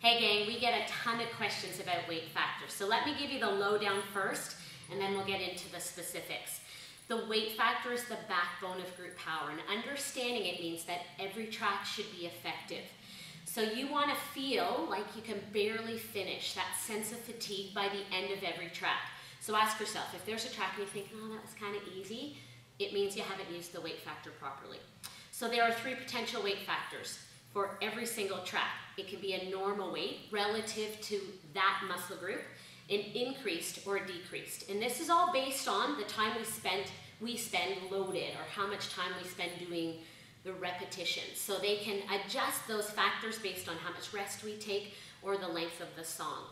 Hey gang, we get a ton of questions about weight factors. So let me give you the lowdown first, and then we'll get into the specifics. The weight factor is the backbone of group power, and understanding it means that every track should be effective. So you want to feel like you can barely finish, that sense of fatigue by the end of every track. So ask yourself, if there's a track and you think, oh, that was kind of easy, it means you haven't used the weight factor properly. So there are 3 potential weight factors for every single track. It can be a normal weight relative to that muscle group, an increased or decreased. And this is all based on the time we spend loaded, or how much time we spend doing the repetitions. So they can adjust those factors based on how much rest we take or the length of the song.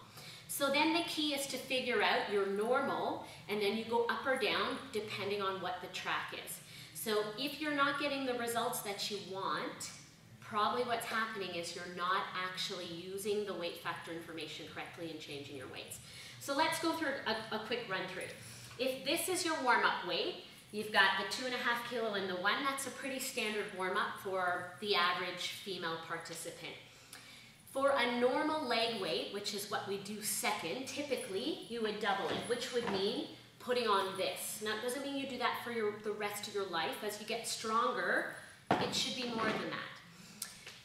So then the key is to figure out your normal, and then you go up or down depending on what the track is. So if you're not getting the results that you want, probably what's happening is you're not actually using the weight factor information correctly and changing your weights. So let's go through a quick run through. If this is your warm-up weight, you've got the 2.5 kilo in the 1. That's a pretty standard warm-up for the average female participant. For a normal leg weight, which is what we do second, typically you would double it, which would mean putting on this. Now, it doesn't mean you do that for the rest of your life. As you get stronger, it should be more than that.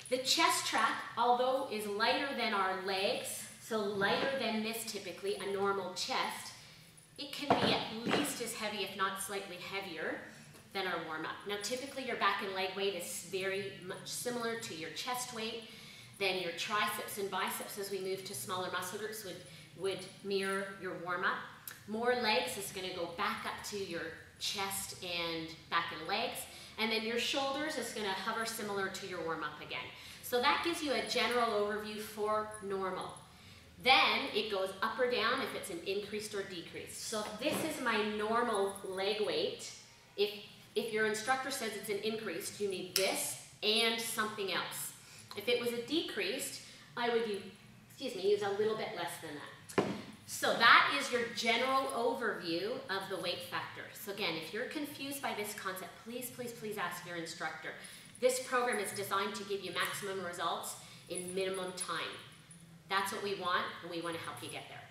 The chest track, although is lighter than our legs, so lighter than this typically, a normal chest, it can be at least as heavy, if not slightly heavier, than our warm-up. Now typically your back and leg weight is very much similar to your chest weight. Then your triceps and biceps, as we move to smaller muscle groups, would mirror your warm-up. More legs is going to go back up to your chest and back and legs. And then your shoulders is going to hover similar to your warm-up again. So that gives you a general overview for normal. Then it goes up or down if it's an increased or decreased. So if this is my normal leg weight, if your instructor says it's an increased, you need this and something else. If it was a decreased, I would use a little bit less than that. So that is your general overview of the weight factor. So again, if you're confused by this concept, please, please, please ask your instructor. This program is designed to give you maximum results in minimum time. That's what we want, and we want to help you get there.